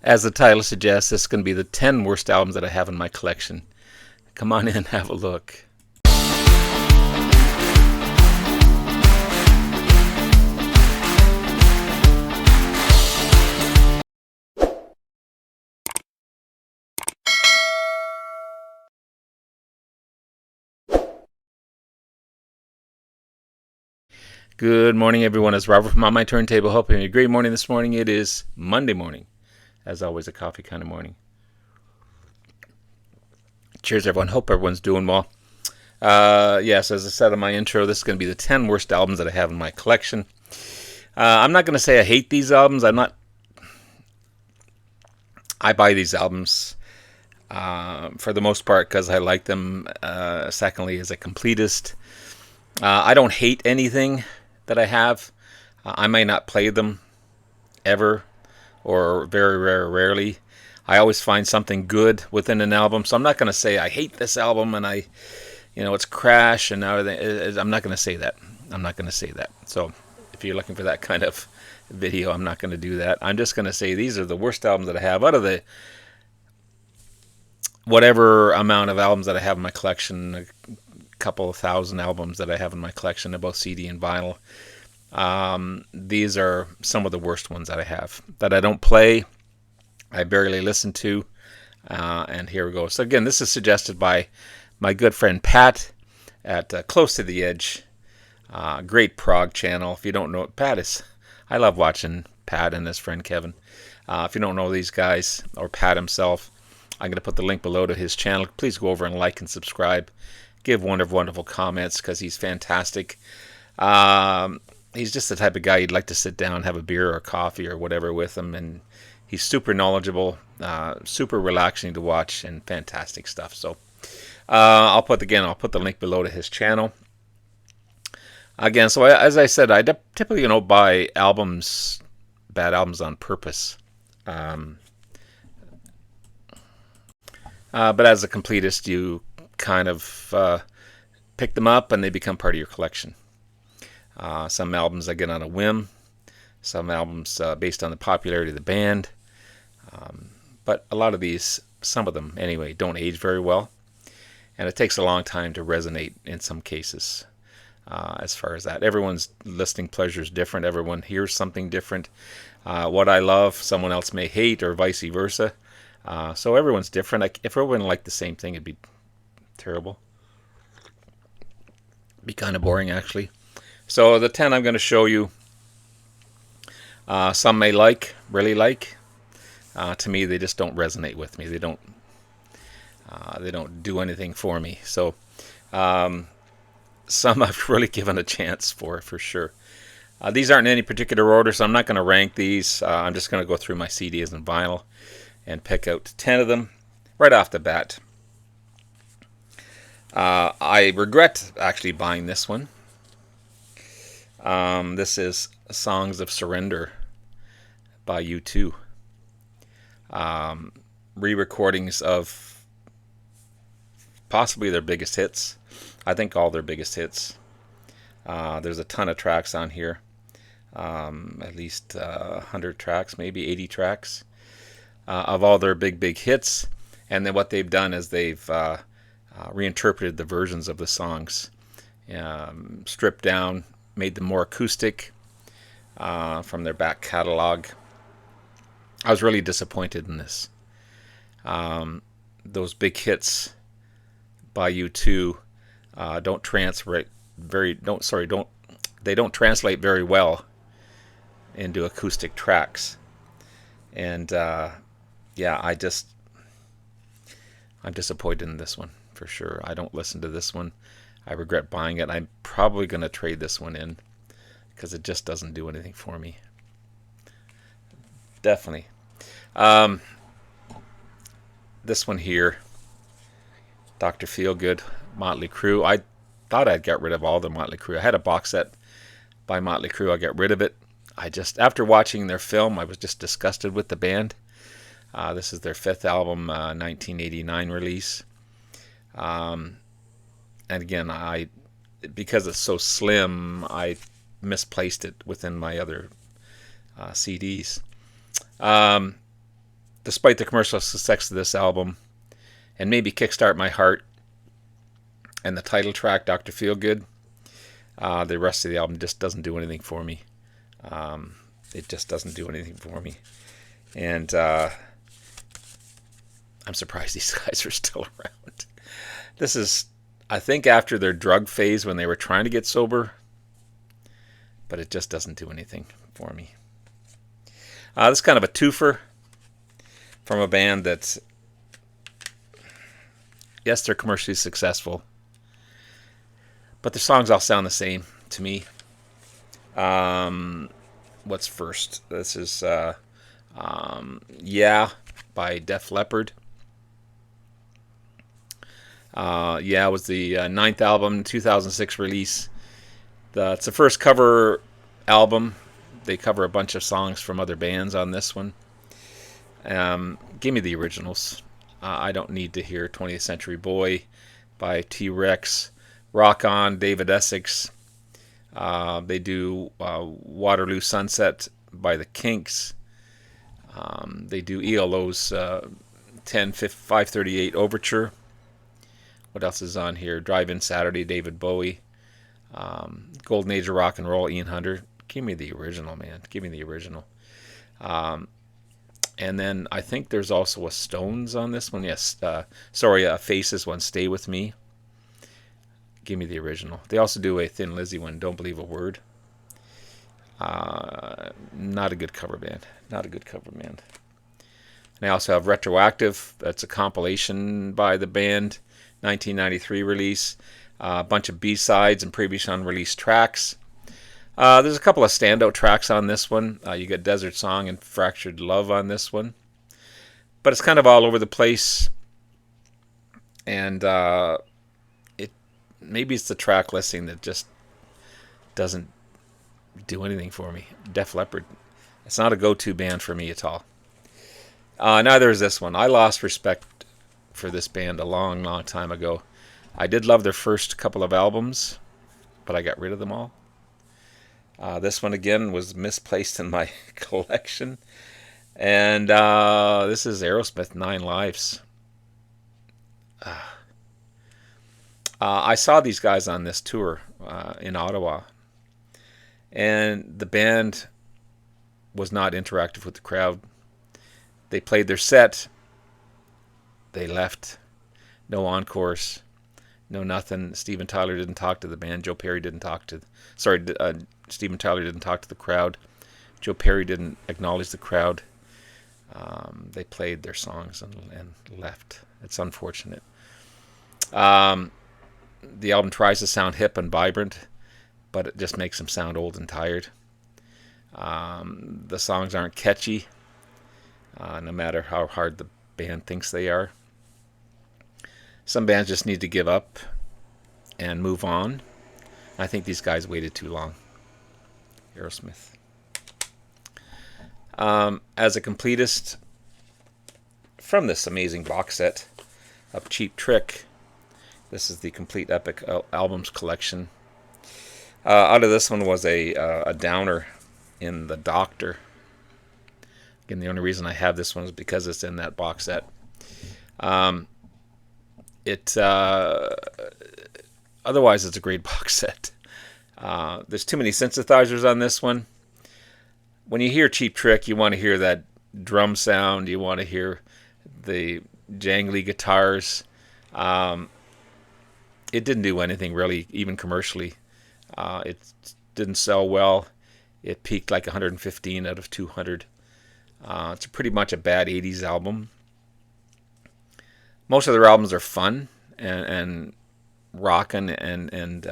As the title suggests, this is going to be the 10 worst albums that I have in my collection. Come on in and have a look. Good morning, everyone. It's Robert from On My Turntable. Hope you're having a great morning this morning. It is Monday morning. As always, a coffee kind of morning. Cheers, everyone. Hope everyone's doing well. Yes, as I said in my intro, this is going to be the 10 worst albums that I have in my collection. I'm not going to say I hate these albums. I buy these albums for the most part because I like them. Secondly, as a completest. I don't hate anything that I have. I may not play them ever or very rarely. I always find something good within an album, so I'm not going to say I hate this album and it's crash and everything. I'm not going to say that. I'm not going to say that. So if you're looking for that kind of video, I'm not going to do that. I'm just going to say these are the worst albums that I have out of the whatever amount of albums that I have in my collection. A couple of thousand albums that I have in my collection, both CD and vinyl. These are some of the worst ones that I have that I don't play, I barely listen to, and here we go. So again, this is suggested by my good friend Pat at Close to the Edge, great prog channel. If you don't know Pat is, I love watching Pat and his friend Kevin. If you don't know these guys or Pat himself, I'm going to put the link below to his channel. Please go over and like and subscribe. Give wonderful comments because he's fantastic. He's just the type of guy you'd like to sit down, have a beer or coffee or whatever with him, and he's super knowledgeable, super relaxing to watch, and fantastic stuff. So I'll put the link below to his channel. Again, so as I said, I typically buy bad albums on purpose. But as a completist, you kind of pick them up and they become part of your collection. Some albums I get on a whim, some albums based on the popularity of the band, but a lot of these, some of them anyway, don't age very well, and it takes a long time to resonate in some cases. As far as that, everyone's listening pleasure is different. Everyone hears something different. What I love, someone else may hate, or vice versa. So everyone's different. If everyone liked the same thing, it'd be terrible. Be kind of boring, actually. So the 10 I'm going to show you, some may really like. To me, they just don't resonate with me. They don't do anything for me. So some I've really given a chance for sure. These aren't in any particular order, so I'm not going to rank these. I'm just going to go through my CDs and vinyl and pick out 10 of them right off the bat. I regret actually buying this one. This is Songs of Surrender by U2. Re-recordings of possibly their biggest hits. I think all their biggest hits. There's a ton of tracks on here. At least 100 tracks, maybe 80 tracks of all their big hits. And then what they've done is they've reinterpreted the versions of the songs, stripped down, made them more acoustic from their back catalog. I was really disappointed in this. Those big hits by U2 don't translate very well into acoustic tracks, and I'm disappointed in this one for sure. I don't listen to this one. I regret buying it. I'm probably going to trade this one in because it just doesn't do anything for me. Definitely. This one here, Dr. Feelgood, Motley Crue. I thought I'd got rid of all the Motley Crue. I had a box set by Motley Crue. I got rid of it. After watching their film, I was just disgusted with the band. This is their 5th album, 1989 release. And again, because it's so slim, I misplaced it within my other CDs. The despite the commercial success of this album, and maybe Kickstart My Heart and the title track, Dr. Feelgood, the rest of the album just doesn't do anything for me. It just doesn't do anything for me. And I'm surprised these guys are still around. This is, I think, after their drug phase when they were trying to get sober, but it just doesn't do anything for me. This is kind of a twofer from a band that's, yes, they're commercially successful, but their songs all sound the same to me. What's first? This is Yeah by Def Leppard. Yeah was the ninth album, 2006 release. It's the first cover album. They cover a bunch of songs from other bands on this one. Give me the originals. I don't need to hear 20th Century Boy by T-Rex, Rock On, David Essex. They do Waterloo Sunset by the Kinks. They do ELO's 538 Overture. What else is on here? Drive-In Saturday, David Bowie. Golden Age of Rock and Roll, Ian Hunter. Give me the original, man. Give me the original. And then I think there's also a Stones on this one. Yes. Faces one, Stay With Me. Give me the original. They also do a Thin Lizzy one, Don't Believe a Word. Not a good cover band. Not a good cover band. And I also have Retroactive. That's a compilation by the band. 1993 release. A bunch of B-sides and previous unreleased tracks. There's a couple of standout tracks on this one. You got Desert Song and Fractured Love on this one. But it's kind of all over the place. And maybe it's the track listing that just doesn't do anything for me. Def Leppard. It's not a go-to band for me at all. Neither is this one. I lost respect for this band a long, long time ago. I did love their first couple of albums, but I got rid of them all. This one, again, was misplaced in my collection. And this is Aerosmith, 9 Lives. I saw these guys on this tour in Ottawa. And the band was not interactive with the crowd. They played their set. They left. No encores. No nothing. Steven Tyler didn't talk to the band. Joe Perry didn't talk to... Steven Tyler didn't talk to the crowd. Joe Perry didn't acknowledge the crowd. They played their songs and left. It's unfortunate. The album tries to sound hip and vibrant, but it just makes them sound old and tired. The songs aren't catchy, no matter how hard the band thinks they are. Some bands just need to give up and move on. I think these guys waited too long. Aerosmith. As a completest, from this amazing box set of Cheap Trick, this is the Complete Epic Albums collection. Out of this one was a downer in The Doctor. Again, the only reason I have this one is because it's in that box set. Otherwise, it's a great box set. There's too many synthesizers on this one. When you hear Cheap Trick, you want to hear that drum sound. You want to hear the jangly guitars. It didn't do anything really, even commercially. It didn't sell well. It peaked like 115 out of 200. It's pretty much a bad 80s album. Most of their albums are fun and rocking and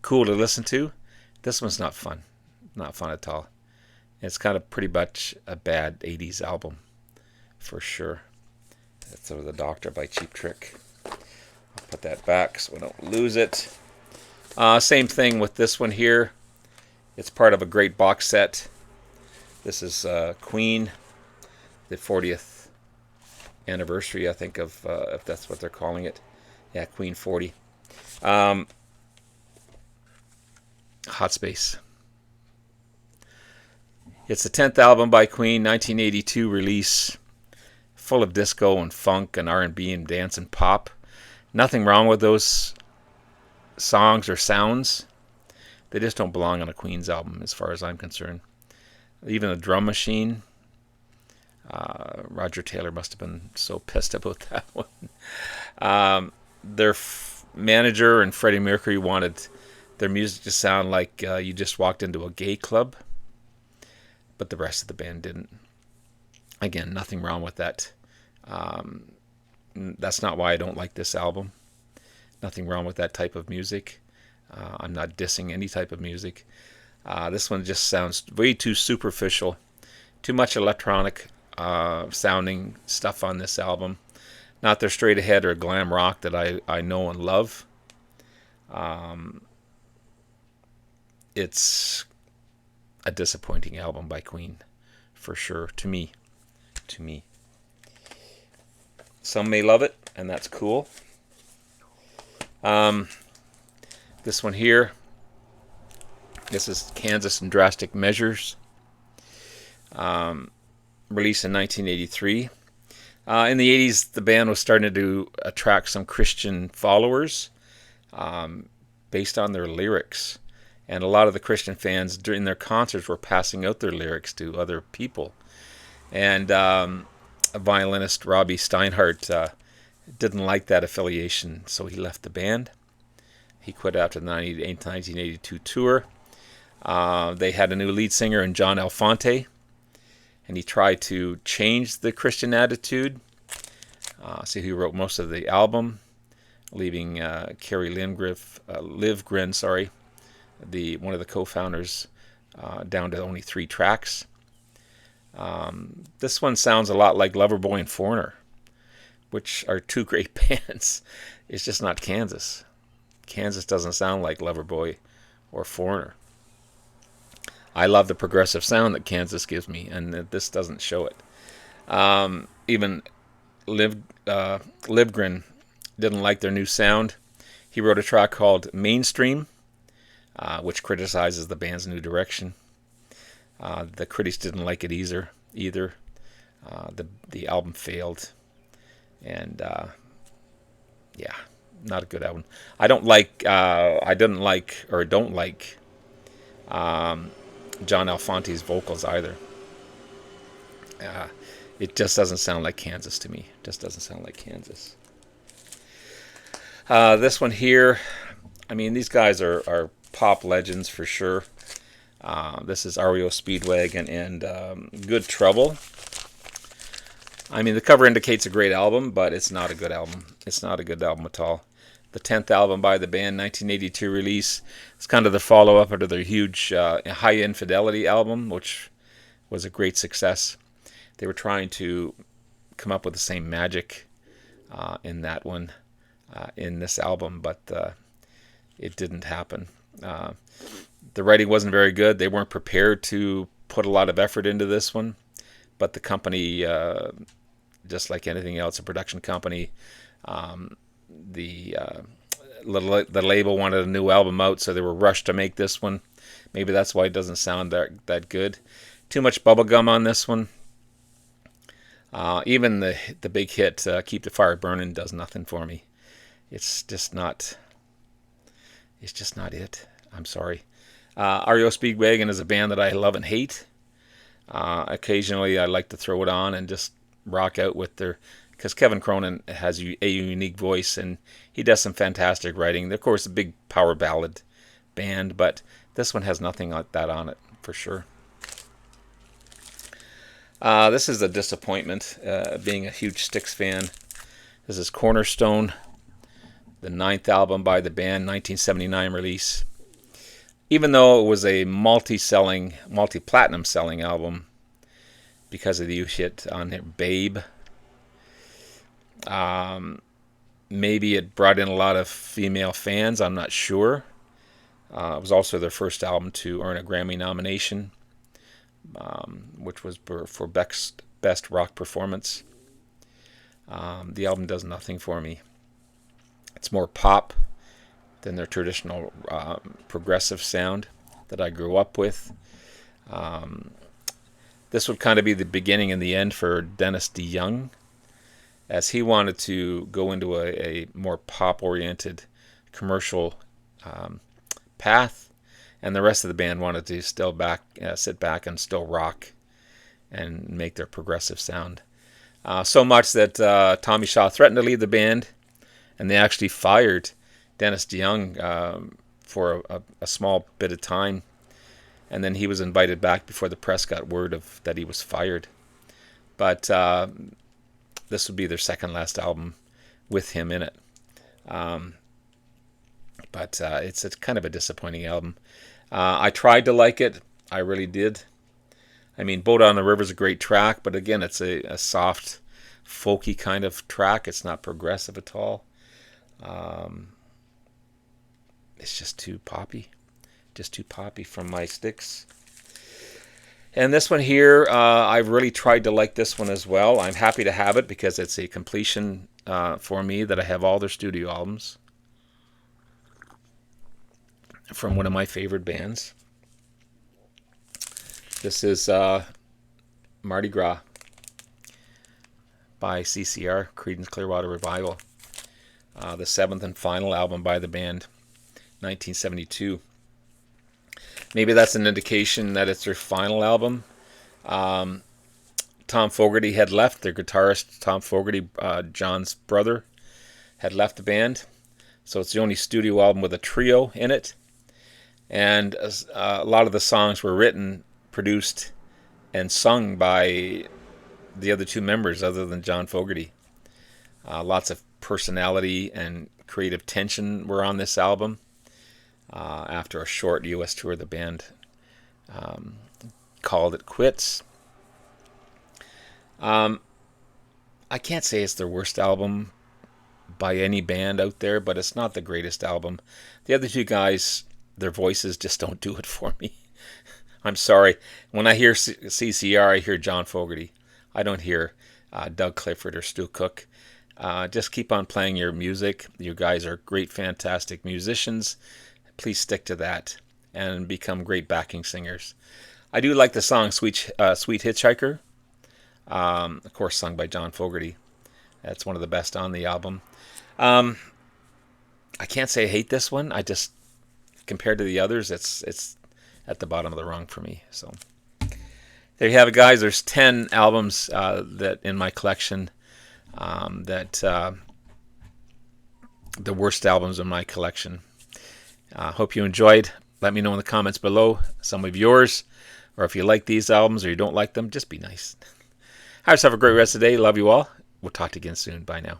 cool to listen to. This one's not fun. Not fun at all. It's kind of pretty much a bad 80s album, for sure. That's The Doctor by Cheap Trick. I'll put that back so I don't lose it. Same thing with this one here. It's part of a great box set. This is Queen, the 40th anniversary, I think, of if that's what they're calling it. Yeah, Queen 40. Hot Space. It's the 10th album by Queen, 1982 release. full of disco and funk and R&B and dance and pop. Nothing wrong with those songs or sounds. They just don't belong on a Queen's album as far as I'm concerned. Even the drum machine, Roger Taylor must have been so pissed about that one. Their manager and Freddie Mercury wanted their music to sound like you just walked into a gay club, but the rest of the band didn't. Again, nothing wrong with that. That's not why I don't like this album. Nothing wrong with that type of music. I'm not dissing any type of music. This one just sounds way too superficial. Too much electronic sounding stuff on this album. Not their straight ahead or glam rock that I know and love. It's a disappointing album by Queen, for sure, to me. Some may love it, and that's cool. This one here, this is Kansas in Drastic Measures, released in 1983. In the 80s, the band was starting to attract some Christian followers based on their lyrics. And a lot of the Christian fans during their concerts were passing out their lyrics to other people. And a violinist, Robbie Steinhardt, didn't like that affiliation, so he left the band. He quit after the 1982 tour. They had a new lead singer in John Alfonte, and he tried to change the Christian attitude. So he wrote most of the album, leaving Kerry Livgren, one of the co-founders, down to only 3 tracks. This one sounds a lot like Loverboy and Foreigner, which are 2 great bands. It's just not Kansas. Kansas doesn't sound like Loverboy or Foreigner. I love the progressive sound that Kansas gives me, and this doesn't show it. Even Livgren didn't like their new sound. He wrote a track called Mainstream, which criticizes the band's new direction. The critics didn't like it either. The album failed, and yeah, not a good album. I don't like John Alfonte's vocals either. It just doesn't sound like Kansas to me. It just doesn't sound like Kansas. This one here, I mean, these guys are pop legends for sure. This is REO Speedwagon and Good Trouble. I mean, the cover indicates a great album, but it's not a good album. It's not a good album at all. The 10th album by the band, 1982 release. It's kind of the follow-up to their huge High Infidelity album, which was a great success. They were trying to come up with the same magic in that one, in this album, but it didn't happen. The writing wasn't very good. They weren't prepared to put a lot of effort into this one, but the company, just like anything else, a production company, the label wanted a new album out, so they were rushed to make this one. Maybe that's why it doesn't sound that good. Too much bubblegum on this one. Even the big hit, Keep the Fire Burning, does nothing for me. It's just not it. I'm sorry. REO Speedwagon is a band that I love and hate. Occasionally I like to throw it on and just rock out with because Kevin Cronin has a unique voice and he does some fantastic writing. Of course, a big power ballad band, but this one has nothing like that on it for sure. This is a disappointment, being a huge Styx fan. This is Cornerstone, the 9th album by the band, 1979 release. Even though it was a multi-platinum selling album because of the huge hit on it, Babe, maybe it brought in a lot of female fans, I'm not sure. It was also their first album to earn a Grammy nomination, which was for Best Rock Performance. The album does nothing for me. It's more pop than their traditional progressive sound that I grew up with. This would kind of be the beginning and the end for Dennis DeYoung. as he wanted to go into a more pop-oriented commercial path, and the rest of the band wanted to still sit back and still rock and make their progressive sound. So much that Tommy Shaw threatened to leave the band, and they actually fired Dennis DeYoung for a small bit of time, and then he was invited back before the press got word that he was fired. But this would be their second last album with him in it. But it's kind of a disappointing album. I tried to like it. I really did. I mean, Boat on the River is a great track, but again, it's a soft, folky kind of track. It's not progressive at all. It's just too poppy. Just too poppy from my sticks. And this one here, I've really tried to like this one as well. I'm happy to have it because it's a completion for me that I have all their studio albums from one of my favorite bands. This is Marty GR by CCR, Creedence Clearwater Revival. The seventh and final album by the band, 1972. Maybe that's an indication that it's their final album. Tom Fogerty had left. Their guitarist, Tom Fogerty, John's brother, had left the band. So it's the only studio album with a trio in it. And a lot of the songs were written, produced, and sung by the other two members other than John Fogerty. Lots of personality and creative tension were on this album. After a short U.S. tour, the band called it quits. I can't say it's their worst album by any band out there, but it's not the greatest album. The other two guys, their voices just don't do it for me. I'm sorry. When I hear CCR, I hear John Fogerty. I don't hear Doug Clifford or Stu Cook. Just keep on playing your music. You guys are great, fantastic musicians. Please stick to that and become great backing singers. I do like the song Sweet Hitchhiker, of course sung by John Fogerty. That's one of the best on the album. I can't say I hate this one. I just, compared to the others, it's at the bottom of the rung for me. So there you have it, guys. There's 10 albums that in my collection the worst albums in my collection. Hope you enjoyed. Let me know in the comments below some of yours, or if you like these albums or you don't like them, just be nice. Have yourself a great rest of the day. Love you all. We'll talk to you again soon. Bye now.